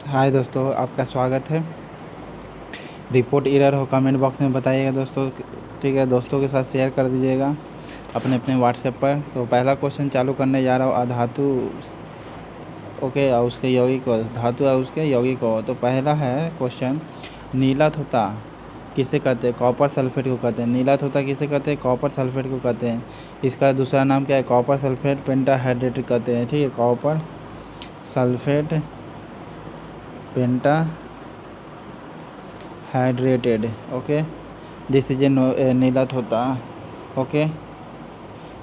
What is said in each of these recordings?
हाय दोस्तों, आपका स्वागत है। रिपोर्ट एरर हो कमेंट बॉक्स में बताइएगा दोस्तों। ठीक है, दोस्तों के साथ शेयर कर दीजिएगा अपने अपने व्हाट्सएप पर। तो पहला क्वेश्चन चालू करने जा रहा हूँ। अधातु ओके और उसके यौगिक को, धातु और उसके यौगिक को। तो पहला है क्वेश्चन, नीला धोता किसे कहते हैं? कॉपर सल्फेट को कहते हैं। नीला धोता किसे कहते हैं? कॉपर सल्फेट को कहते हैं। इसका दूसरा नाम क्या है? कॉपर सल्फेट पेंटाहाइड्रेट कहते हैं। ठीक है, copper sulphate penta hydrated. Okay, this is a नीला धोता। ओके,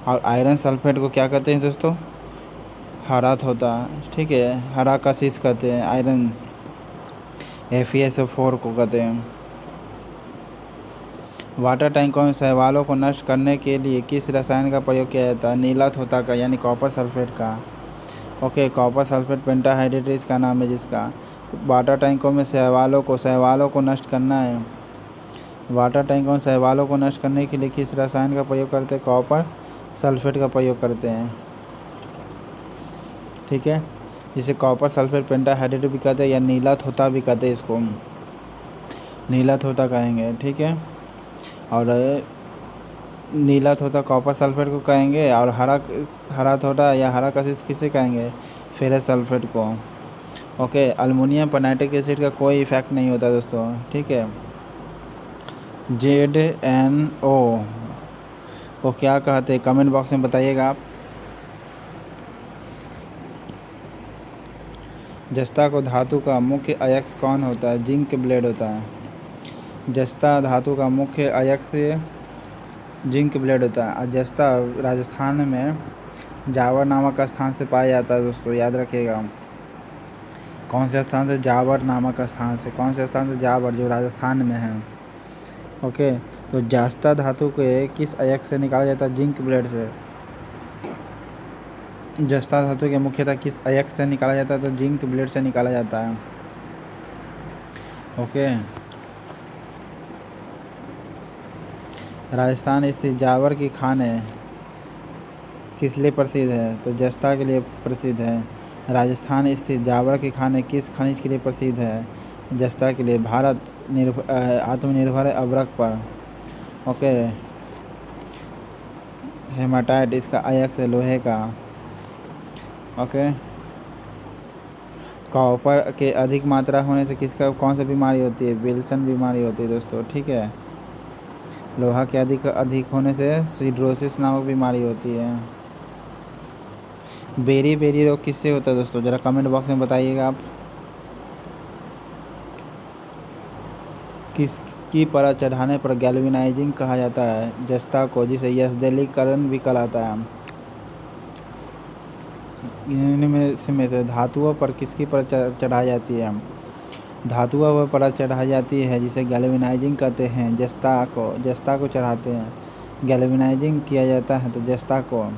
और आयरन सल्फेट को क्या कहते हैं दोस्तों? हरा धोता। ठीक है, हरा कशिश कहते हैं। आयरन FeSO4 को कहते हैं। वाटर टैंकों में शैवालों को नष्ट करने के लिए किस रसायन का प्रयोग किया जाता है? नीला धोता का, यानी कॉपर सल्फेट का। ओके, कॉपर सल्फेट पेंटाहाइड्रेट इसका नाम है जिसका। वाटर टैंकों में शैवालों को नष्ट करना है। वाटर टैंकों में शैवालों को नष्ट करने के लिए किस रसायन का प्रयोग करते हैं? कॉपर सल्फेट का प्रयोग करते हैं। ठीक है, जिसे कॉपर सल्फेट पेंटाहाइड्रेट भी कहते हैं या नीला धोता भी कहते हैं। इसको नीला धोता कहेंगे। ठीक है, और नीला धोता कॉपर सल्फेट को कहेंगे, और हरा धोता या हरा कशिश किसे कहेंगे? फेरस सल्फेट को। ओके, अल्युमिनियम पर नाइट्रिक एसिड का कोई इफेक्ट नहीं होता दोस्तों। ठीक है, ZnO को क्या कहते हैं? कमेंट बॉक्स में बताइएगा आप। जस्ता को धातु का मुख्य अयस्क कौन होता है? जिंक ब्लेड होता है। जस्ता धातु का मुख्य अयस्क जिंक ब्लेड होता है। जस्ता राजस्थान में जावर नामक स्थान से पाया जाता है दोस्तों, याद रखिएगा। कौन से स्थान से? जावर नामक स्थान से। कौन से स्थान से? जावर, जो राजस्थान में है। ओके, तो जस्ता धातु के किस अयस्क से निकाला जाता है? जिंक ब्लेड से। जस्ता धातु के मुख्यतः किस अयस्क से निकाला जाता है? तो जिंक ब्लेड से निकाला जाता है। ओके, राजस्थान स्थित जावर की खानें किस लिए प्रसिद्ध है? तो जस्ता के लिए प्रसिद्ध है। राजस्थान स्थित जावर की खानें किस खनिज के लिए प्रसिद्ध है? जस्ता के लिए। भारत आत्मनिर्भर है अभ्रक पर। ओके, हेमाटाइट इसका अयस्क है लोहे का। ओके, कॉपर के अधिक मात्रा होने से किसका कौन सी बीमारी होती है? विल्सन बीमारी होती है दोस्तों। ठीक है, लोहा के अधिक होने से सिड्रोसिस नामक बीमारी होती है। बेरी रोग किससे होता है दोस्तों? ज़रा कमेंट बॉक्स में बताइएगा आप। किसकी परत चढ़ाने पर गैल्वेनाइजिंग कहा जाता है? जस्ता को, जिसे यशदलीकरण भी कहलाता है। इनमें से धातुओं पर किसकी परत चढ़ाई जाती है? धातुओं पर परत चढ़ाई जाती है जिसे गैल्वेनाइजिंग कहते हैं। जस्ता को चढ़ाते हैं, गैल्वेनाइजिंग किया जाता है तो जस्ता को।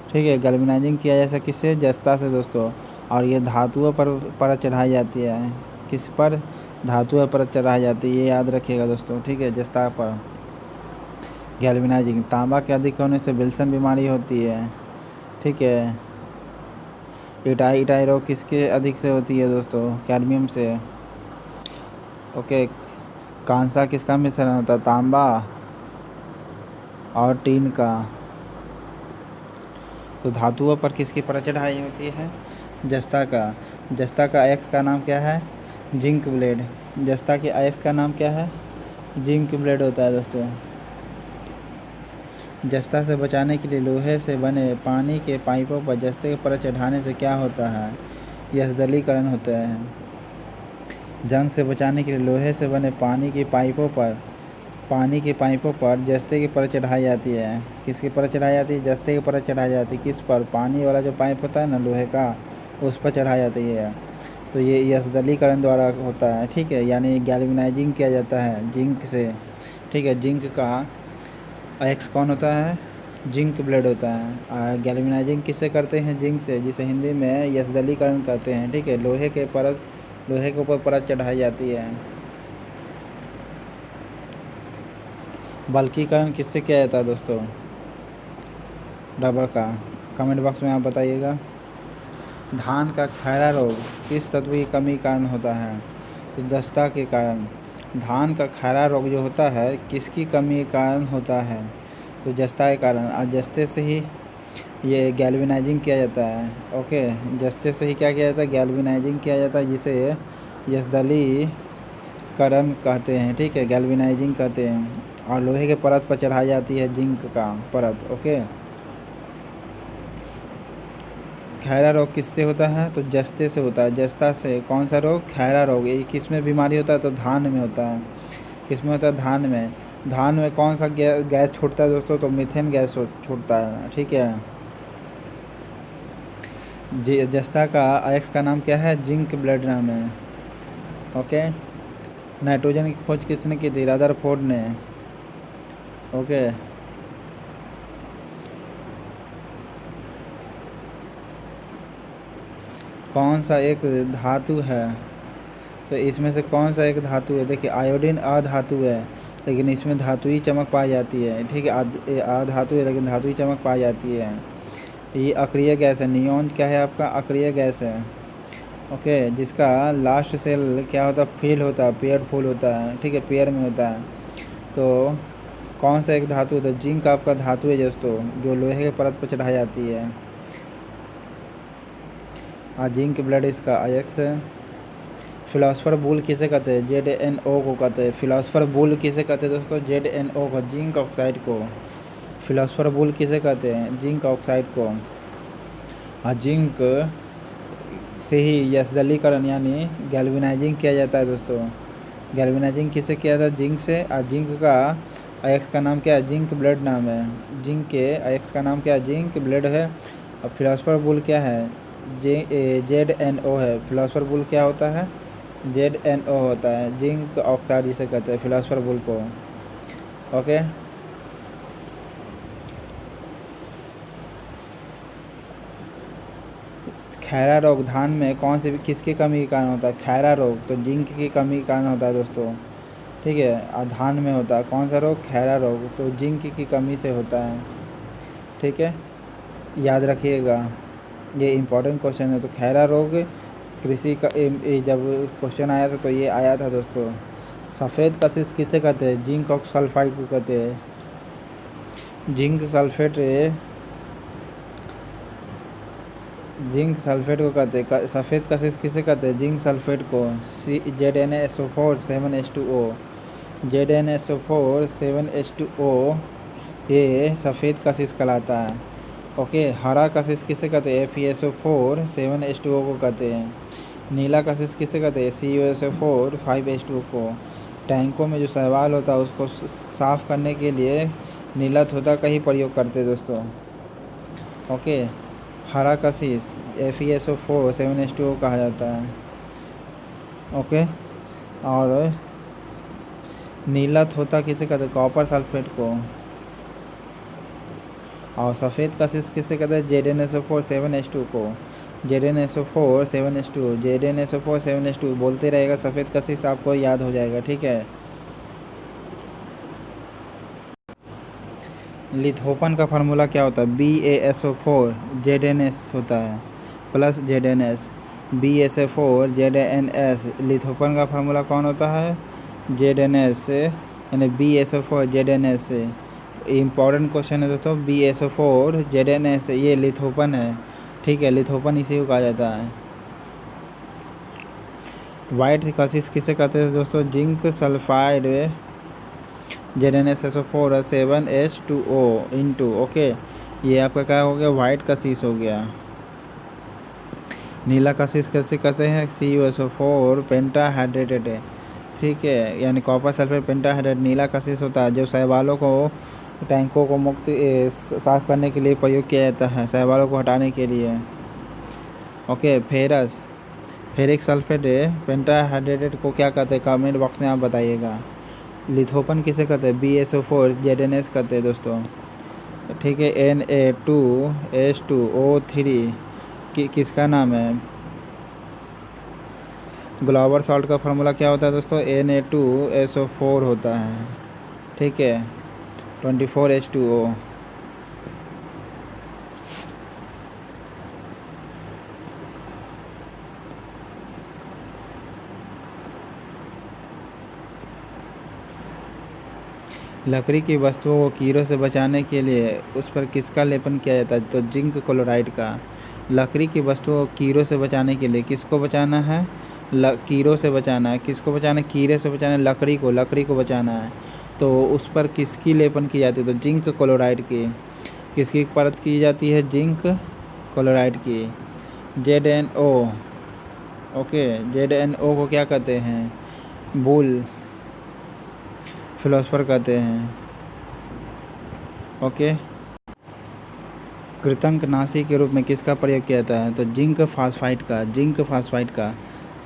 ठीक है, गैल्वेनाइजिंग किया जाता है किससे? जस्ता से दोस्तों। और ये धातुओं पर परत चढ़ाई जाती है। किस पर? धातुओं पर चढ़ाई जाती है, ये याद रखिएगा दोस्तों। ठीक है, जस्ता पर गैल्वेनाइजिंग। तांबा के अधिक होने से विल्सन बीमारी होती है। ठीक है, इटाई रोग किसके अधिक से होती है दोस्तों? कैडमियम से। ओके, कांसा किसका मिश्रण होता है? तांबा और टीन का। तो धातुओं पर किसकी परत चढ़ाई होती है? जस्ता का। जस्ता का अयस्क का नाम क्या है? Zinc blende. जस्ता के अयस्क का नाम क्या है? जिंक ब्लेड होता है दोस्तों। जस्ता से बचाने के लिए लोहे से बने पानी के पाइपों पर जस्ते की परत चढ़ाने से क्या होता है? यशदलीकरण होता है। जंग से बचाने के लिए लोहे से बने पानी के पाइपों पर जस्ते की परत चढ़ाई जाती है। किसकी परत चढ़ाई जाती है? जस्ते की परत चढ़ाई जाती है। किस पर? पानी वाला जो पाइप होता है ना लोहे का, उस पर चढ़ाई जाती है। तो ये यशदलीकरण द्वारा होता है। ठीक है, यानी गैल्वेनाइजिंग किया जाता है जिंक से। ठीक है, जिंक का अयस्क कौन होता है? जिंक ब्लेड होता है। गैल्वेनाइजिंग किससे करते हैं? जिंक से, जिसे हिंदी में यशदलीकरण कहते हैं। ठीक है, लोहे के ऊपर परत चढ़ाई जाती है। बल्कीकरण किससे किया जाता है दोस्तों? रबर का। कमेंट बॉक्स में आप बताइएगा। धान का खैरा रोग किस तत्व की कमी के कारण होता है? तो जस्ता के कारण। धान का खैरा रोग जो होता है किसकी कमी के कारण होता है? तो जस्ता के कारण। और जस्ते से ही ये गैल्वेनाइजिंग किया जाता है। ओके, जस्ते से ही क्या किया जाता है? गैल्वेनाइजिंग किया जाता है, जिसे यस्दलीकरण कहते हैं। ठीक है, गैल्वेनाइजिंग कहते हैं। और लोहे के परत पर चढ़ाई जाती है जिंक का परत। ओके, खैरा रोग किससे होता है? तो जस्ते से होता है। जस्ता से। कौन सा रोग? खैरा रोग। ये किस में बीमारी होता है? तो धान में होता है। किस में होता है? धान में। धान में कौन सा गैस छूटता है दोस्तों? तो मीथेन गैस छूटता है। ठीक है, जस्ता का अयस्क का नाम क्या है? जिंक ब्लेड नाम है। ओके, नाइट्रोजन की खोज किसने की थी? रदरफोर्ड ने। ओके, कौन सा एक धातु है? तो इसमें से कौन सा एक धातु है? देखिए, आयोडीन अधातु है, लेकिन इसमें धातु ही चमक पाई जाती है। ठीक है, अधातु है लेकिन धातु ही चमक पाई जाती है। ये अक्रिय गैस है। नियॉन क्या है आपका? अक्रिय गैस है। ओके, जिसका लास्ट सेल क्या होता है? फील होता है, पेयर फुल होता है। ठीक है, पेयर में होता है। तो कौन सा एक धातु? तो जिंक आपका धातु है दोस्तों, जो लोहे के परत पर चढ़ाई जाती है। जिंक ब्लड इसका अयस्क है। फिलोसफर बुल किसे कहते हैं? ZnO को कहते हैं। फिलोसफर बुल किसे कहते हैं दोस्तों? ZnO को, जिंक ऑक्साइड को। फिलोसफर बुल किसे कहते हैं? जिंक ऑक्साइड को। जिंक से ही यस्दलीकरण यानी गैल्वेनाइजिंग किया जाता है दोस्तों। गैल्वेनाइजिंग किसे किया जाता है? जिंक से। जिंक का अयस्क का नाम क्या है? जिंक ब्लेड नाम है। जिंक के अयस्क का नाम क्या है? जिंक ब्लेड है। और फिलोसफर बुल क्या है? ZnO है। फिलोसफर बुल क्या होता है? ZnO होता है, जिंक ऑक्साइड जिसे कहते हैं, फिलोसफर बुल को। ओके, खैरा रोग धान में कौन सी किसकी कमी के कारण होता है? खैरा रोग तो जिंक की कमी के कारण होता है दोस्तों। ठीक है, और धान में होता है कौन सा रोग? खैरा रोग, तो जिंक की कमी से होता है। ठीक है, याद रखिएगा, ये इम्पोर्टेंट क्वेश्चन है। तो खैरा रोग कृषि का जब क्वेश्चन आया था तो ये आया था दोस्तों। सफ़ेद कशिश किसे कहते हैं? जिंक ऑक्स सल्फाइड को कहते हैं। जिंक सल्फेट को कहते हैं। सफ़ेद कशिश किसे कहते हैं? जिंक सल्फेट को। ZnSO4 7H2O। ZnSO4 7H2O ये सफ़ेद कशिश कहलाता है। ओके, हरा कशिश किसे कहते हैं? FeSO4 7H2O को कहते हैं। नीला कशिश किसे कहते हैं? CuSO4 5H2O को। टैंकों में जो शैवाल होता है उसको साफ़ करने के लिए नीला थोथा का ही प्रयोग करते हैं दोस्तों। ओके, हरा कशिश FeSO4 7H2O कहा जाता है। ओके, और नीला थोथा किसे कहते हैं? कॉपर सल्फेट को। और सफ़ेद कशिश किसे कहते हैं? ZnSO4 7H2 को। ZnSO4 7H2, ZnSO4 7H2 बोलते रहेगा, सफ़ेद कशिश आपको याद हो जाएगा। ठीक है, लिथोपन का फार्मूला क्या होता है? BaSO4 ZnS होता है प्लस ZnS। BaSO4 ZnS लिथोपन का फार्मूला कौन होता है? ZnS यानी BaSO4 ZnS। इम्पॉर्टेंट क्वेश्चन है दोस्तों। BaSO4 ZnS ये लिथोपन है। ठीक है, लिथोपन इसी को कहा जाता है। वाइट कशिश किसे कहते हैं दोस्तों? Zinc sulphide ZnSO4 7H2O into. Okay, ये आपका क्या हो गया? वाइट कशिश हो गया। नीला कशिश कैसे कहते हैं? CuSO4 पेंटाहाइड्रेटेड है। ठीक है, यानी कॉपर सल्फेट पेंटाहाइड्रेट नीला कशिश होता है, जो शैवालों को टैंकों को मुक्त साफ़ करने के लिए प्रयोग किया जाता है, शैवालों को हटाने के लिए। ओके, फेरिक सल्फेट पेंटाहाइड्रेट को क्या कहते हैं? कमेंट बॉक्स में आप बताइएगा। लिथोपन किसे कहते हैं? BaSO4 ZnS कहते हैं दोस्तों। ठीक है, Na2H2O3 किसका नाम है? ग्लोबल सॉल्ट का फार्मूला क्या होता है दोस्तों? Na2SO4 होता है। ठीक है, 24H2O। लकड़ी की वस्तुओं को कीड़ों से बचाने के लिए उस पर किसका लेपन किया जाता है? तो जिंक क्लोराइड का। लकड़ी की वस्तुओं को कीड़ों से बचाने के लिए किसको बचाना है? कीड़ों से बचाना है। किसको बचाना है? कीड़े से बचाना है। लकड़ी को बचाना है, तो उस पर किसकी लेपन की जाती है? तो जिंक क्लोराइड की। किसकी परत की जाती है? जिंक क्लोराइड की। ZnO। ओके, ZnO को क्या कहते हैं? वूल फिलोसफर कहते हैं। ओके, कृतंकनाशी के रूप में किसका प्रयोग किया जाता है? तो जिंक फास्फाइड का।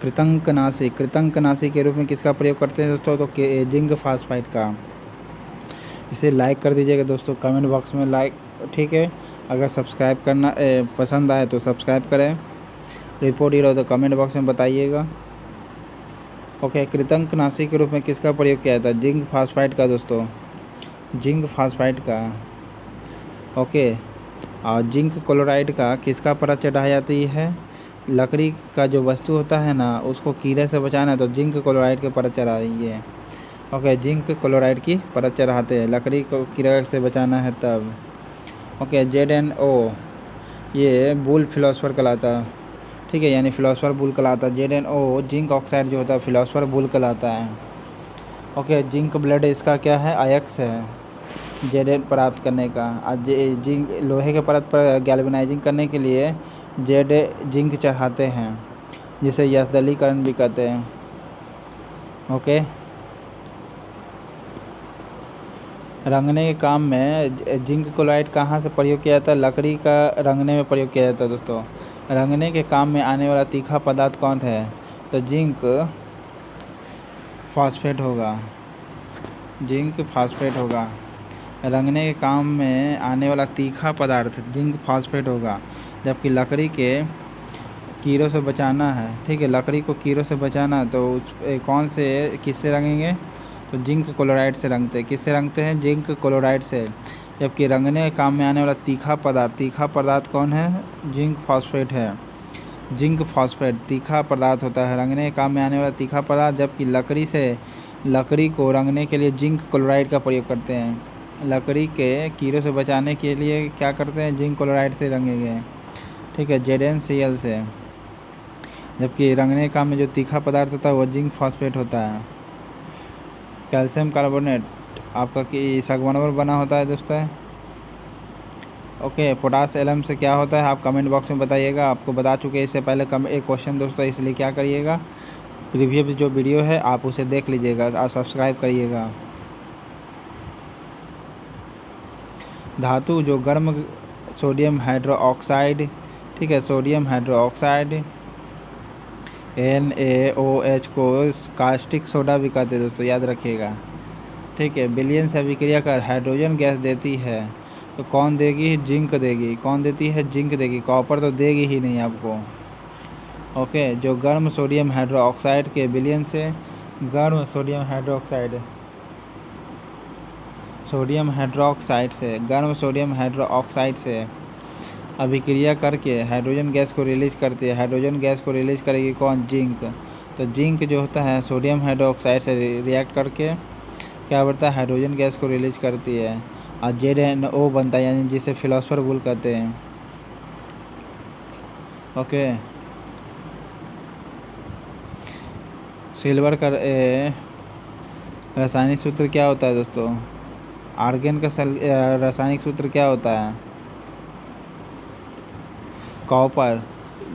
कृतंकनाशी के रूप में किसका प्रयोग करते हैं दोस्तों? तो जिंक फास्फाइड का। इसे लाइक कर दीजिएगा दोस्तों, कमेंट बॉक्स में लाइक, ठीक है। अगर सब्सक्राइब करना पसंद आए तो सब्सक्राइब करें। रिपोर्ट ही रहो तो कमेंट बॉक्स में बताइएगा। ओके, कृतंकनाशी के रूप में किसका प्रयोग किया जाता है? जिंक फास्फाइड का दोस्तों, जिंक फास्फाइड का। ओके, और जिंक क्लोराइड का किसका परत चढ़ाई जाती है? लकड़ी का जो वस्तु होता है ना, उसको कीड़े से बचाना है तो जिंक क्लोराइड की परत चढ़ा रही है। ओके, जिंक क्लोराइड की परत चढ़ाते हैं, लकड़ी को कीड़े से बचाना है तब। ओके, ZnO ये वूल फिलोसफर कहलाता है, ठीक है, यानी फिलोसफर वूल कहलाता है। ZnO जिंक ऑक्साइड जो होता है फिलोसफर वूल कहलाता है। ओके, जिंक ब्लड इसका क्या है? अयस्क है। Zn प्राप्त करने का। आज जिंक लोहे के परत पर गैल्वेनाइजिंग करने के लिए जिंक चढ़ाते हैं, जिसे यशदलीकरण भी कहते हैं। ओके, रंगने के काम में जिंक क्लोराइड कहाँ से प्रयोग किया जाता है? लकड़ी का रंगने में प्रयोग किया जाता है दोस्तों। रंगने के काम में आने वाला तीखा पदार्थ कौन है? तो जिंक फास्फेट होगा। जिंक फास्फेट होगा। रंगने के काम में आने वाला तीखा पदार्थ जिंक फास्फेट होगा। जबकि लकड़ी के कीड़ों से बचाना है, ठीक है, लकड़ी को कीड़ों से बचाना, तो कौन से किससे रंगेंगे? तो जिंक क्लोराइड से रंगते हैं। किससे रंगते हैं? जिंक क्लोराइड से। जबकि रंगने के काम में आने वाला तीखा पदार्थ कौन है? जिंक फास्फेट है। जिंक फास्फेट तीखा पदार्थ होता है, रंगने के काम में आने वाला तीखा पदार्थ। जबकि लकड़ी को रंगने के लिए जिंक क्लोराइड का प्रयोग करते हैं। लकड़ी के कीड़ों से बचाने के लिए क्या करते हैं? जिंक क्लोराइड से रंगेंगे, ठीक है, ZnCl से। जबकि रंगने के काम में जो तीखा पदार्थ होता है वो जिंक फास्फेट होता है। कैल्शियम कार्बोनेट आपका कि सागवान बना होता है दोस्तों। ओके, पोटास एलम से क्या होता है? आप कमेंट बॉक्स में बताइएगा। आपको बता चुके हैं इससे पहले एक क्वेश्चन दोस्तों, इसलिए क्या करिएगा, प्रीवियस जो वीडियो है आप उसे देख लीजिएगा और सब्सक्राइब करिएगा। धातु जो गर्म सोडियम हाइड्रोक्साइड, ठीक है, सोडियम हाइड्रोक्साइड NaOH को कास्टिक सोडा भी कहते हैं दोस्तों, याद रखिएगा, ठीक है। विलयन से अभिक्रिया कर हाइड्रोजन गैस देती है, तो कौन देगी? जिंक देगी। कौन देती है? जिंक देगी। कॉपर तो देगी ही नहीं आपको। ओके, जो गर्म सोडियम हाइड्रोक्साइड के विलयन से गर्म सोडियम हाइड्रोक्साइड से अभिक्रिया करके हाइड्रोजन गैस को रिलीज करती है। हाइड्रोजन गैस को रिलीज करेगी कौन? जिंक। तो जिंक जो होता है सोडियम हाइड्रोक्साइड से रिएक्ट करके क्या बढ़ता है? हाइड्रोजन गैस को रिलीज करती है और ZnO बनता है, यानी जिसे फिलोसफर वूल कहते हैं। ओके, सिल्वर का रासायनिक सूत्र क्या होता है दोस्तों? आर्गन का रासायनिक सूत्र क्या होता है? कॉपर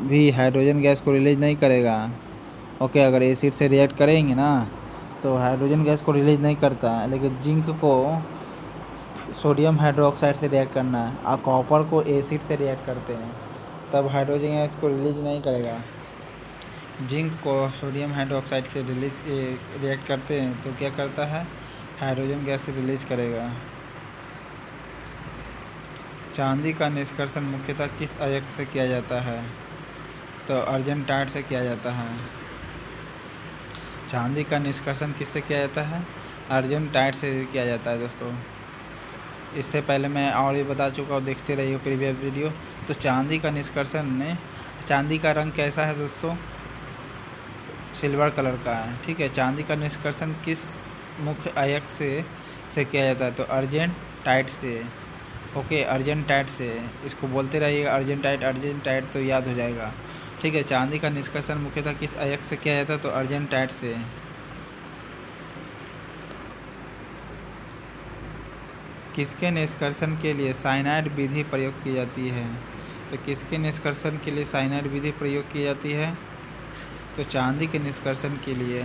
भी हाइड्रोजन गैस को रिलीज नहीं करेगा। ओके, अगर एसिड से रिएक्ट करेंगे ना तो हाइड्रोजन गैस को रिलीज नहीं करता है, लेकिन जिंक को सोडियम हाइड्रोक्साइड से रिएक्ट करना है और कॉपर को एसिड से रिएक्ट करते हैं, तब हाइड्रोजन गैस को रिलीज नहीं करेगा। जिंक को सोडियम हाइड्रोक्साइड से रिएक्ट करते हैं तो क्या करता है? हाइड्रोजन गैस से रिलीज करेगा। चांदी का निष्कर्षण मुख्यतः किस अयस्क से किया जाता है? तो अर्जेंटाइट से किया जाता है। चांदी का निष्कर्षण किससे किया जाता है? अर्जेंटाइट से किया जाता है दोस्तों। इससे पहले मैं और भी बता चुका हूँ, देखते रहिए प्रीवियस वीडियो। तो चांदी का निष्कर्षण चांदी का रंग कैसा है दोस्तों? सिल्वर कलर का है, ठीक है। चांदी का निष्कर्षण किस मुख्य अयस्क से से किया जाता है, तो अर्जेंट टाइट से। ओके, अर्जेंट टाइट से, इसको बोलते रहिएगा अर्जेंट टाइट तो याद हो जाएगा। ठीक है, चांदी का निष्कर्षण मुख्यतः किस अयस्क से किया जाता है, तो अर्जेंट टाइट से। किसके निष्कर्षण के लिए साइनाइड विधि प्रयोग की जाती है, तो किसके निष्कर्षण के लिए साइनाइड विधि प्रयोग की जाती है, तो चांदी के निष्कर्षण के लिए।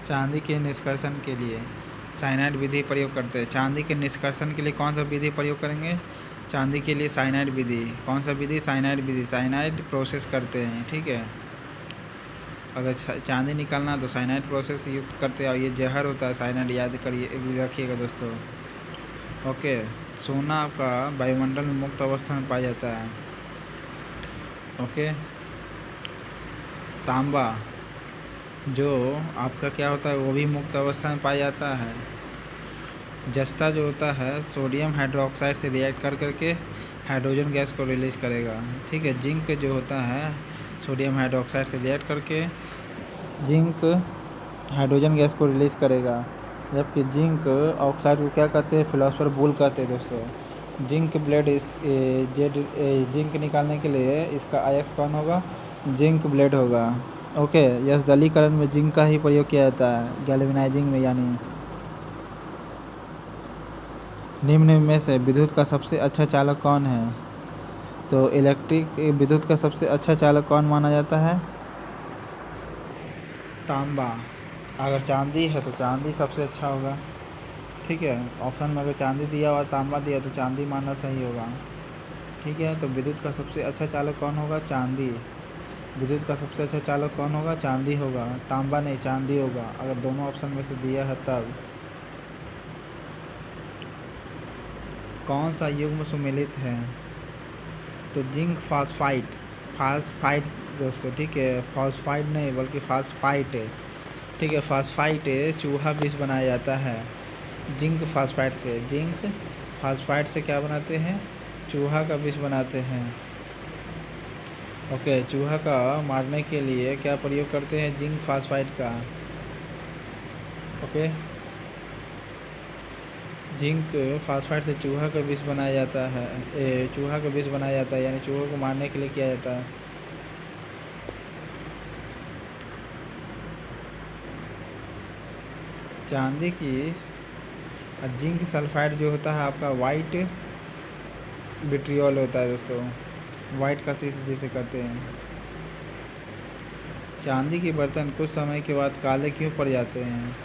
चांदी के निष्कर्षण के लिए साइनाइड विधि प्रयोग करते हैं। चांदी के निष्कर्षण के लिए कौन सा विधि प्रयोग करेंगे, चांदी के लिए साइनाइड विधि। कौन सा विधि, साइनाइड विधि, साइनाइड प्रोसेस करते हैं। ठीक है, अगर चांदी निकालना तो साइनाइड प्रोसेस युक्त करते हैं, और ये जहर होता है साइनाइड, याद करिए, रखिएगा दोस्तों। ओके, सोना आपका वायुमंडल में मुक्त अवस्था में पाया जाता है। ओके, तांबा जो आपका क्या होता है, वो भी मुक्त अवस्था में पाया जाता है। जस्ता जो होता है सोडियम हाइड्रोक्साइड से रिएक्ट कर करके हाइड्रोजन गैस को रिलीज करेगा। ठीक है, जिंक जो होता है सोडियम हाइड्रोक्साइड से रिएक्ट करके जिंक हाइड्रोजन गैस को रिलीज करेगा, जबकि जिंक ऑक्साइड को क्या कहते हैं, फिलोसफर बुल कहते हैं दोस्तों। जिंक ब्लेड जिंक निकालने के लिए इसका अयस्क कौन होगा, जिंक ब्लेड होगा। ओके, यस, दलीकरण में जिंक का ही प्रयोग किया जाता है, गैल्वेनाइजिंग में यानी। निम्न में से विद्युत का सबसे अच्छा चालक कौन है, तो इलेक्ट्रिक विद्युत का सबसे अच्छा चालक कौन माना जाता है, तांबा। अगर चांदी है तो चांदी सबसे अच्छा होगा। ठीक है, ऑप्शन में अगर चांदी दिया और तांबा दिया तो चांदी मानना सही होगा। ठीक है, तो विद्युत का सबसे अच्छा चालक कौन होगा, चांदी। विद्युत का सबसे अच्छा चालक कौन होगा, चांदी होगा, तांबा नहीं, चांदी होगा, अगर दोनों ऑप्शन में से दिया है तब। कौन सा युग्म सुमेलित है, तो जिंक फास्फाइट। फास्फाइट दोस्तों, ठीक है, फॉस्फाइड नहीं बल्कि फास्फाइट है। ठीक है, फास्फाइट चूहा विष बनाया जाता है जिंक फास्फाइट से। जिंक फास्फाइट से क्या बनाते हैं, चूहा का विष बनाते हैं। ओके, चूहा का मारने के लिए क्या प्रयोग करते हैं, जिंक फास्फाइट का। ओके, जिंक फास्फाइड से चूहा का विष बनाया जाता है, चूहा का विष बनाया जाता है, यानी चूहों को मारने के लिए किया जाता है। चांदी की जिंक सल्फाइड जो होता है आपका वाइट विट्रियोल होता है दोस्तों, वाइट का शीश जिसे कहते हैं। चांदी के बर्तन कुछ समय के बाद काले क्यों पड़ जाते हैं,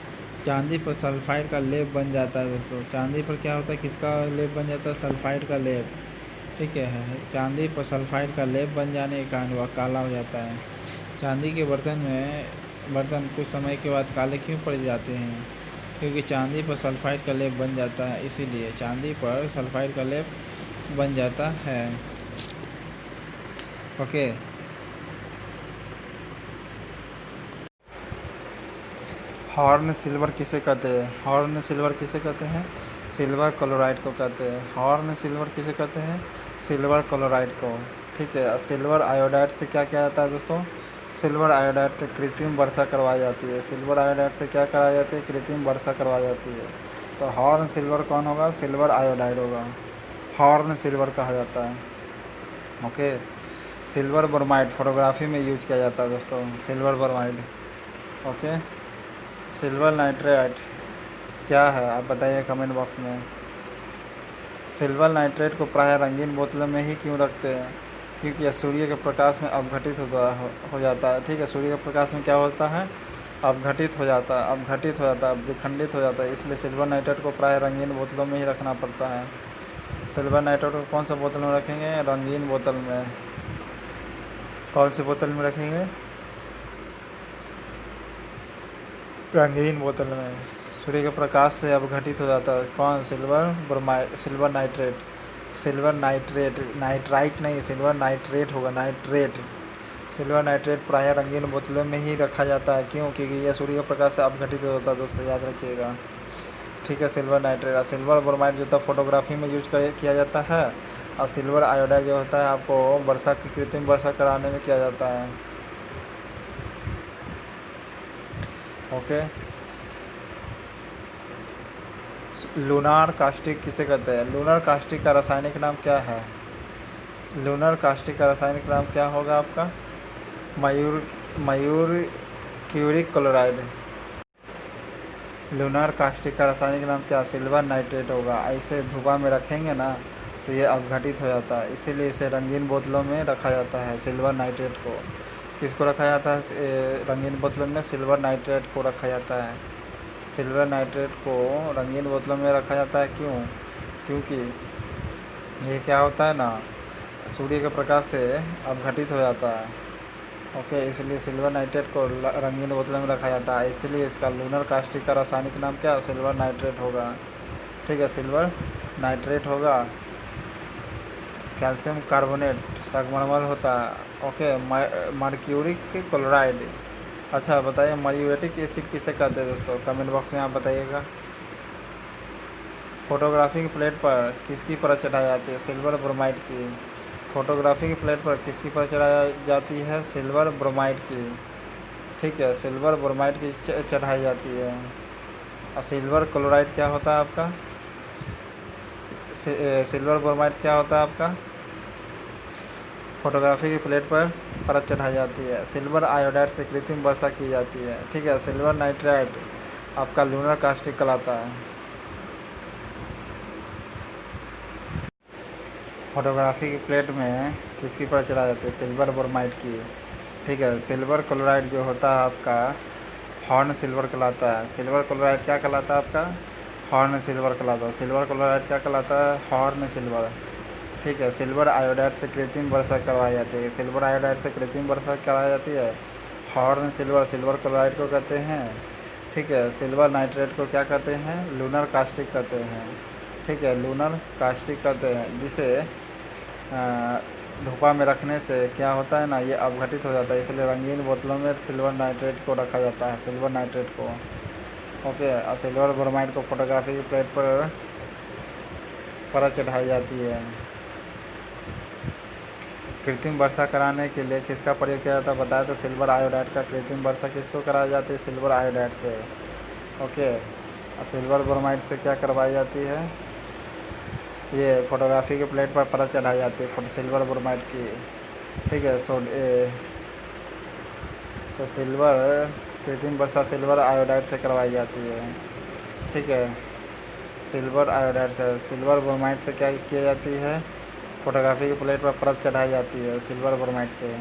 चांदी पर सल्फाइड का लेप बन जाता है दोस्तों। चांदी पर क्या होता है, किसका लेप बन जाता है, सल्फाइड का लेप। ठीक है, चांदी पर सल्फाइड का लेप बन जाने के कारण वह काला हो जाता है। चांदी के बर्तन कुछ समय के बाद काले क्यों पड़ जाते हैं, क्योंकि चांदी पर सल्फाइड का लेप बन जाता है, इसीलिए चांदी पर सल्फाइड का लेप बन जाता है। ओके, हॉर्न सिल्वर किसे कहते हैं, हॉर्न सिल्वर किसे कहते हैं, सिल्वर क्लोराइड को कहते हैं। हॉर्न सिल्वर किसे कहते हैं, सिल्वर क्लोराइड को। ठीक है, सिल्वर आयोडाइड से क्या किया जाता है दोस्तों, सिल्वर आयोडाइड से कृत्रिम वर्षा करवाई जाती है। सिल्वर आयोडाइड से क्या कराई जाती है, कृत्रिम वर्षा करवाई जाती है। तो हॉर्न सिल्वर कौन होगा, सिल्वर आयोडाइड होगा, हॉर्न सिल्वर कहा जाता है। ओके, सिल्वर ब्रोमाइड फोटोग्राफी में यूज किया जाता है दोस्तों, silver bromide. Okay, silver nitrate क्या है आप बताइए कमेंट बॉक्स में। सिल्वर नाइट्रेट को प्रायः रंगीन बोतलों में ही क्यों रखते हैं, क्योंकि यह सूर्य के प्रकाश में अपघटित हो जाता है। ठीक है, सूर्य के प्रकाश में क्या होता है, अपघटित हो जाता है, विखंडित हो जाता है, इसलिए सिल्वर नाइट्रेट को प्रायः रंगीन बोतलों में ही रखना पड़ता है। सिल्वर नाइट्रेट को कौन सा बोतल में रखेंगे, रंगीन बोतल में। कौन सी बोतल में रखेंगे, रंगीन बोतल में। सूर्य के प्रकाश से अपघटित हो जाता है कौन, सिल्वर नाइट्राइट नहीं, सिल्वर नाइट्रेट होगा, नाइट्रेट। सिल्वर नाइट्रेट प्रायः रंगीन बोतलों में ही रखा जाता है, क्यों, क्योंकि यह सूर्य के प्रकाश से अपघटित होता है दोस्तों, याद रखिएगा। ठीक है, सिल्वर नाइट्रेट। सिल्वर ब्रोमाइड जो होता है फोटोग्राफी में यूज किया जाता है, और सिल्वर आयोडाइड जो होता है आपको वर्षा की कृत्रिम वर्षा कराने में किया जाता है। ओके। लूनार कास्टिक किसे कहते हैं? लूनार कास्टिक का रासायनिक नाम क्या है? लूनार कास्टिक का रासायनिक नाम क्या होगा आपका? मयूर मयूर क्यूरिक क्लोराइड। लूनार कास्टिक का रासायनिक नाम क्या? सिल्वर नाइट्रेट होगा। ऐसे धुआं में रखेंगे ना तो ये अपघटित हो जाता है, इसीलिए इसे रंगीन बोतलों में रखा जाता है। सिल्वर नाइट्रेट को किसको रखा जाता है? रंगीन बोतलों में सिल्वर नाइट्रेट को रखा जाता है। सिल्वर नाइट्रेट को रंगीन बोतलों में रखा जाता है, क्यों? क्योंकि ये क्या होता है ना, सूर्य के प्रकाश से अपघटित हो जाता है। ओके, इसलिए सिल्वर नाइट्रेट को रंगीन बोतलों में रखा जाता है, इसलिए इसका लूनर कास्टिक का रासायनिक नाम क्या? सिल्वर नाइट्रेट होगा। ठीक है, सिल्वर नाइट्रेट होगा। कैल्शियम कार्बोनेट संगमरमर होता है। Okay, mercuric chloride. अच्छा बताइए, मर्यूरेटिक एसिड किसे कहते हैं दोस्तों? कमेंट बॉक्स में आप बताइएगा। फोटोग्राफी की प्लेट पर किसकी परत चढ़ाई जाती है? सिल्वर ब्रोमाइड की। फोटोग्राफी की प्लेट पर किसकी परत चढ़ाई जाती है? सिल्वर ब्रोमाइड की। ठीक है, सिल्वर ब्रोमाइड की चढ़ाई जाती है। और सिल्वर क्लोराइड क्या होता है आपका? सिल्वर ब्रोमाइड क्या होता है आपका? फोटोग्राफी की प्लेट पर परत चढ़ाई जाती है। सिल्वर आयोडाइड से कृत्रिम वर्षा की जाती है। ठीक है, सिल्वर नाइट्राइड आपका लूनर कास्टिक कहलाता है। फोटोग्राफी की प्लेट में किसकी परत चढ़ाई जाती है? सिल्वर ब्रोमाइड की। ठीक है, सिल्वर क्लोराइड जो होता है आपका हॉर्न सिल्वर कहलाता है। सिल्वर क्लोराइड क्या कहलाता है आपका? हॉर्न सिल्वर कहलाता है। सिल्वर क्लोराइड क्या कहलाता है? Horn silver. ठीक है, सिल्वर आयोडाइड से कृत्रिम वर्षा करवाई जाती है। सिल्वर आयोडाइड से कृत्रिम वर्षा करवाई जाती है। हॉर्न सिल्वर सिल्वर क्लोराइड को कहते हैं। ठीक है, सिल्वर नाइट्रेट को क्या कहते हैं? लूनर कास्टिक कहते हैं। ठीक है, लूनर कास्टिक कहते हैं, जिसे धूपा में रखने से क्या होता है ना, ये अपघटित हो जाता है, इसलिए रंगीन बोतलों में सिल्वर नाइट्रेट को रखा जाता है। सिल्वर नाइट्रेट को। ओके, और सिल्वर ब्रोमाइड को फोटोग्राफी की प्लेट पर परत चढ़ाई जाती है। कृत्रिम वर्षा कराने के लिए किसका प्रयोग किया जाता है? बताया तो सिल्वर आयोडाइड का। कृत्रिम वर्षा किसको कराई जाती है? सिल्वर आयोडाइड से। ओके, और सिल्वर ब्रोमाइड से क्या करवाई जाती है? ये फोटोग्राफी के प्लेट पर परत चढ़ाई जाती है सिल्वर ब्रोमाइड की। ठीक है, तो सिल्वर कृत्रिम वर्षा सिल्वर आयोडाइड से करवाई जाती है। ठीक है, सिल्वर आयोडाइड से। सिल्वर ब्रोमाइड से क्या किया जाती है? फोटोग्राफी की प्लेट पर परत चढ़ाई जाती है सिल्वर ब्रोमाइड से।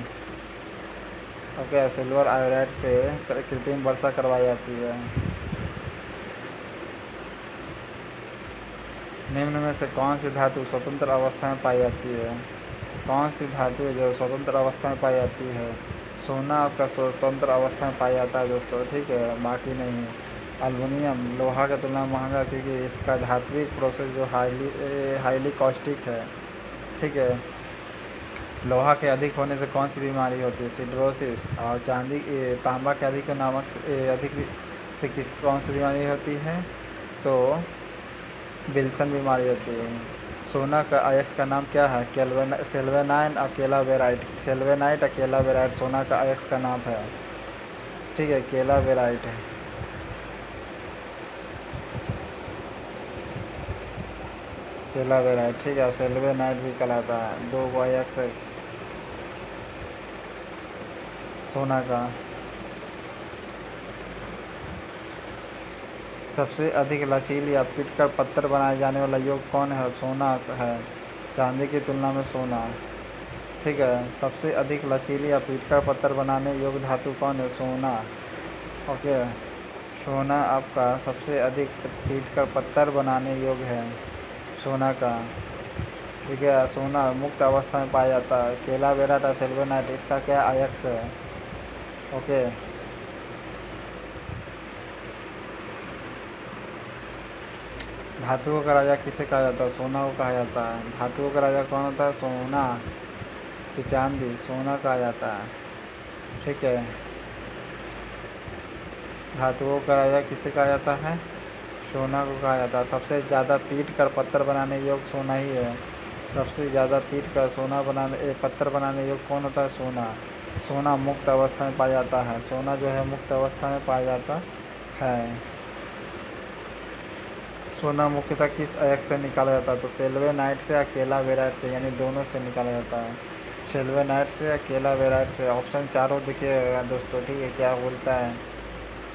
ओके, सिल्वर आयोडाइड से कृत्रिम वर्षा करवाई जाती है। निम्न में से कौन सी धातु स्वतंत्र अवस्था में पाई जाती है? कौन सी धातु है जो स्वतंत्र अवस्था में पाई जाती है? सोना आपका स्वतंत्र अवस्था में पाया जाता है दोस्तों। ठीक है, बाकी नहीं। एल्युमिनियम लोहा की तुलना में महंगा, क्योंकि इसका धात्विक प्रोसेस जो हाईली कॉस्टिक है। ठीक है, लोहा के अधिक होने से कौन सी बीमारी होती है? सिड्रोसिस। और तांबा के अधिक से कौन सी बीमारी होती है? तो विल्सन बीमारी होती है। सोना का अयस्क का नाम क्या है? सेल्वेनाइन अकेला वेराइट। सेल्वेनाइट अकेला वेराइट सोना का अयस्क का नाम है। ठीक है, केला वेराइट है। केला वेराइट। ठीक है, सेल्वेनाइट भी कहलाता है। 2 को अयस्क सोना का। सबसे अधिक लचीली या पीटकर पत्थर बनाए जाने वाला योग कौन है? सोना है। चांदी की तुलना में सोना। ठीक है, सबसे अधिक लचीली या पीटकर पत्थर बनाने योग्य धातु कौन है? सोना। ओके, सोना आपका सबसे अधिक पीटकर पत्थर बनाने योग्य है, सोना का। ठीक है, सोना मुक्त अवस्था में पाया जाता है। केला वेराइट और सिल्वेनाइट इसका क्या अयस्क है? ओके, धातुओं का राजा किसे कहा जाता है? सोना को कहा जाता है। धातुओं का राजा कौन होता है? सोना की चांदी सोना कहा जाता है। ठीक है, धातुओं का राजा किसे कहा जाता है? सोना को कहा जाता है। सबसे ज़्यादा पीट कर पत्थर बनाने योग्य सोना ही है। सबसे ज़्यादा पीट कर पत्थर बनाने योग्य कौन होता है? सोना। सोना मुक्त अवस्था में पाया जाता है। सोना जो है मुक्त अवस्था में पाया जाता है। सोना मुख्यतः किस अयस्क से निकाला जाता है? तो सिल्वेनाइट से या केलावेराइट से, यानी दोनों से निकाला जाता है। सिल्वेनाइट से या केलावेराइट से। ऑप्शन चारों देखिएगा दोस्तों, ठीक है, क्या बोलता है?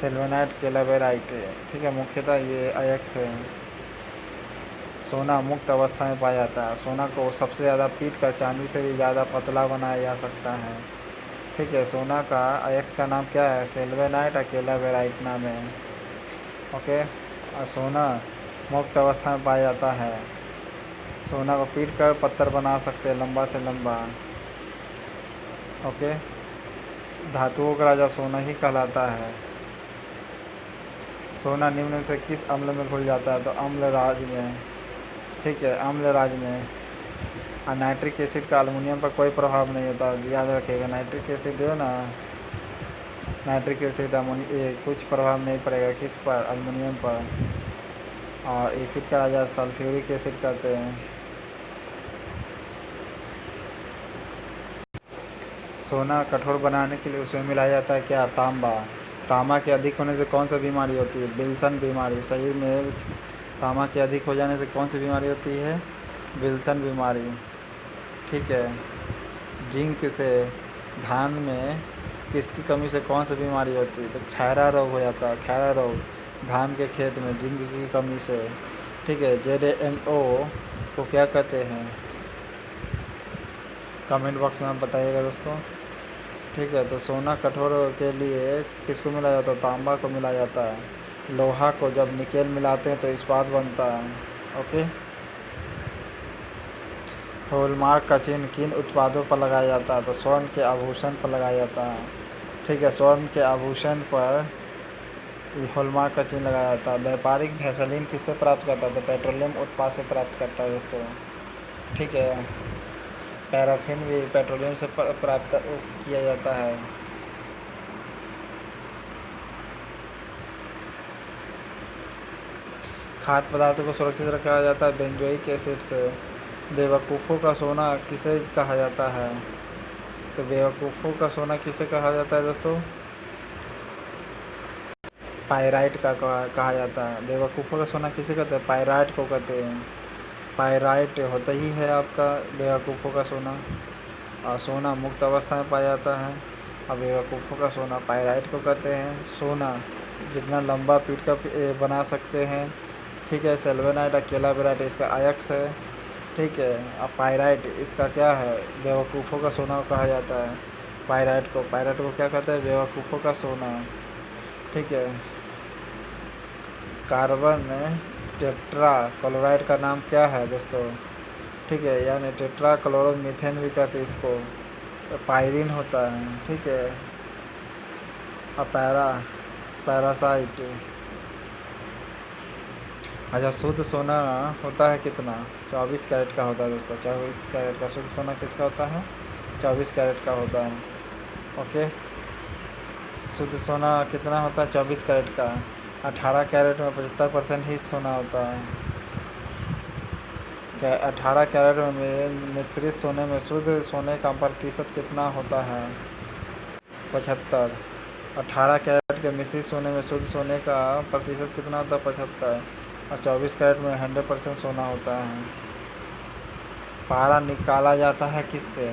सिल्वेनाइट, केलावेराइट, ठीक है, मुख्यतः ये अयस्क है। सोना मुक्त अवस्था में पाया जाता है। सोना को सबसे ज़्यादा पीट कर चांदी से भी ज़्यादा पतला बनाया जा सकता है। ठीक है, सोना का अयस्क का नाम क्या है? सिल्वेनाइट या केलावेराइट नाम है। ओके, और सोना मुक्त अवस्था में पाया जाता है। सोना को पीट कर पत्थर बना सकते हैं, लंबा से लंबा। ओके, धातुओं का राजा सोना ही कहलाता है। सोना निम्न में से किस अम्ल में घुल जाता है? तो अम्ल राज में, ठीक है, अम्ल राज में। और नाइट्रिक एसिड का अल्युमिनियम पर कोई प्रभाव नहीं होता, याद रखिएगा। नाइट्रिक एसिड जो है ना, नाइट्रिक एसिड कुछ प्रभाव नहीं पड़ेगा किस पर? अल्युमिनियम पर। और एसिड का राजा सल्फ्यूरिक एसिड कहते हैं। सोना कठोर बनाने के लिए उसमें मिलाया जाता है क्या? तांबा। तांबा के अधिक होने से कौन सी बीमारी होती है? विल्सन बीमारी। शरीर में तांबा के अधिक हो जाने से कौन सी बीमारी होती है? विल्सन बीमारी। ठीक है, जिंक से धान में किसकी कमी से कौन सी बीमारी होती है? तो खैरा रोग हो जाता है। खैरा रोग धान के खेत में जिंक की कमी से। ठीक है, JNO को क्या कहते हैं? कमेंट बॉक्स में आप बताइएगा दोस्तों। ठीक है, तो सोना कठोर के लिए किसको मिला जाता है? तांबा को मिला जाता है। लोहा को जब निकेल मिलाते हैं तो इस्पात बनता है। ओके, हॉलमार्क का चिन्ह किन उत्पादों पर लगाया जाता है? तो स्वर्ण के आभूषण पर लगाया जाता है। ठीक है, स्वर्ण के आभूषण पर हॉलमार्क का चिन्ह लगाया जाता है। व्यापारिक वैसलीन किससे प्राप्त करता है? तो पेट्रोलियम उत्पाद से प्राप्त करता है दोस्तों। ठीक है, पैराफिन भी पेट्रोलियम से प्राप्त किया जाता है। खाद्य पदार्थों को सुरक्षित रखा जाता है बेंजोइक एसिड से। बेवकूफ़ों का सोना किसे कहा जाता है? तो बेवकूफ़ों का सोना किसे कहा जाता है दोस्तों? पायराइट का कहा जाता है। बेवकूफ़ों का सोना किसे कहते हैं? पायराइट को कहते हैं। पायराइट होता ही है आपका बेवकूफ़ों का सोना। और सोना मुक्त अवस्था में पाया जाता है। और बेवकूफ़ों का सोना पायराइट को कहते हैं। सोना जितना लंबा पीट का बना सकते हैं। ठीक है, सिल्वेनाइट और केलावेराइट इसका अयस्क है। ठीक है, और पायराइट इसका क्या है? बेवकूफ़ों का सोना कहा जाता है। पायराइट को क्या कहते हैं? बेवकूफ़ों का सोना। ठीक है, कार्बन टेट्रा क्लोराइड का नाम क्या है दोस्तों? ठीक है, यानी टेट्रा क्लोरोमीथेन भी कहते हैं इसको। पायरीन होता है। ठीक है, और पैरासाइट। अच्छा, शुद्ध सोना होता है कितना? 24 कैरेट का होता है दोस्तों। 24 कैरेट का शुद्ध सोना किसका होता है? 24 कैरेट का होता है। ओके, शुद्ध सोना कितना होता है? 24 कैरेट का। 18 कैरेट में 75% ही सोना होता है। 18 कैरेट में मिश्रित सोने में शुद्ध सोने का प्रतिशत कितना होता है? 75। 18 कैरेट के मिश्रित सोने में शुद्ध सोने का प्रतिशत कितना होता है? 75। और 24 कैरेट में 100% सोना होता है। पारा निकाला जाता है किससे?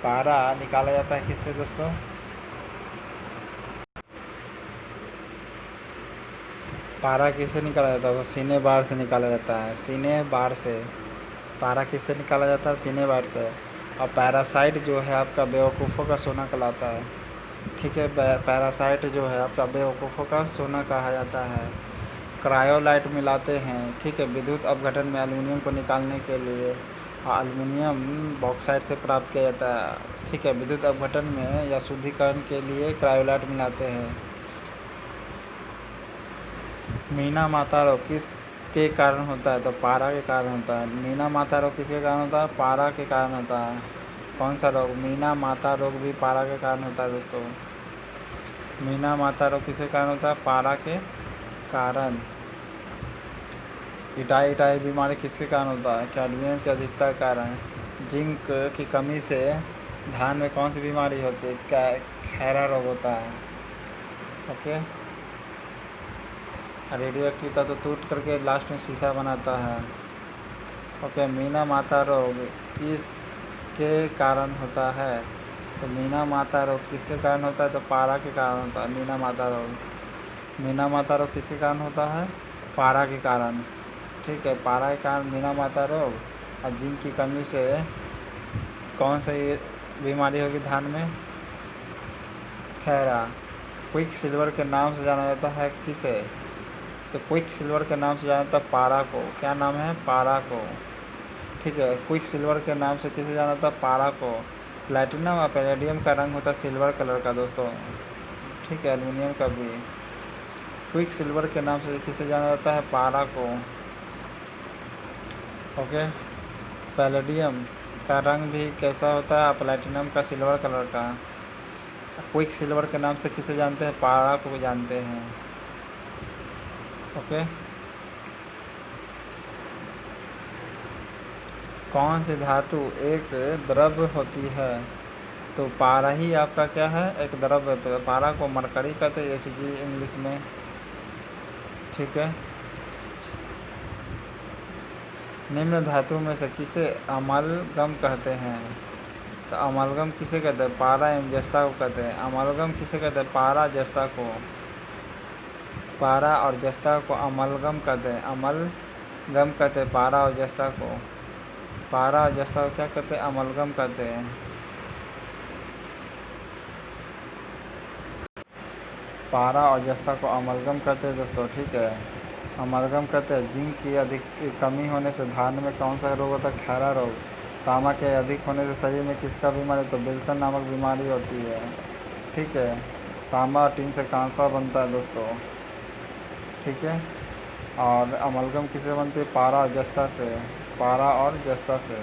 पारा निकाला जाता है किससे दोस्तों? पारा किससे निकाला जाता है? तो सीने बार से निकाला जाता है। सीने बार से। पारा किससे निकाला जाता है? सीने बार से। और पैरासाइट जो है आपका बेवकूफ़ों का सोना कहलाता है। ठीक है, पैरासाइट जो है आपका बेवकूफ़ों का सोना कहा जाता है। क्रायोलाइट मिलाते हैं, ठीक है, विद्युत अपघटन में एल्युमिनियम को निकालने के लिए। और एल्युमिनियम बॉक्साइट से प्राप्त किया जाता है। ठीक है, विद्युत अपघटन में या शुद्धिकरण के लिए क्रायोलाइट मिलाते हैं। मीना माता रोग किस के कारण होता है? तो पारा के कारण होता है। मीना माता रोग किसके कारण होता है? पारा के कारण होता है। कौन सा रोग? मीना माता रोग भी पारा के कारण होता है दोस्तों। मीना माता रोग किसके कारण होता है? पारा के कारण। इटाई बीमारी किसके कारण होता है? कैडमियम की अधिकता के कारण। जिंक की कमी से धान में कौन सी बीमारी होती है? खैरा रोग होता है। ओके, रेडियो एक्टिव तत्व टूट करके लास्ट में शीशा बनाता है। ओके, मीना माता रोग किसके कारण होता है? तो मीना माता रोग किसके कारण होता है? तो पारा के कारण होता है मीना माता रोग। मीना माता रोग किसके कारण होता है? पारा के कारण। ठीक है, पारा के कारण मीना माता रोग। और जिंक की कमी से कौन सी बीमारी होगी धान में? खैरा। क्विक सिल्वर के नाम से जाना जाता है किसे? तो क्विक सिल्वर के नाम से जाना जाता है पारा को। क्या नाम है? पारा को। ठीक है, क्विक सिल्वर के नाम से किसे जाना जाता है? पारा को। प्लैटिनम और पैलेडियम का रंग होता है सिल्वर कलर का दोस्तों। ठीक है, एल्युमिनियम का भी। क्विक सिल्वर के नाम से किसे जाना जाता है? पारा को। ओके, पैलेडियम का रंग भी कैसा होता है? प्लैटिनम का सिल्वर कलर का। क्विक सिल्वर के नाम से किसे जानते हैं? पारा को जानते हैं। ओके, कौन सी धातु एक द्रव्य होती है? तो पारा ही आपका क्या है? एक द्रव्य होता है। पारा को मरकरी कहते हैं, Hg इंग्लिश में। ठीक है, निम्न धातु में से किसे अमलगम कहते हैं? तो अमलगम किसे कहते हैं? पारा एवं जस्ता को कहते हैं। अमलगम किसे कहते हैं? पारा जस्ता को। पारा और जस्ता को अमलगम कहते हैं। अमलगम कहते हैं पारा और जस्ता को। पारा और जस्ता को क्या कहते हैं? अमलगम कहते हैं। पारा और जस्ता को अमलगम कहते हैं दोस्तों। ठीक है, अमलगम कहते हैं। जिंक की अधिक कमी होने से धान में कौन सा रोग होता है? खैरा रोग। तांबा के अधिक होने से शरीर में किसका बीमारी? तो विल्सन नामक बीमारी होती है। ठीक है, तांबा और टीन से कांसा बनता है दोस्तों। ठीक है, और अमलगम किससे बनती है? पारा और जस्ता से। पारा और जस्ता से।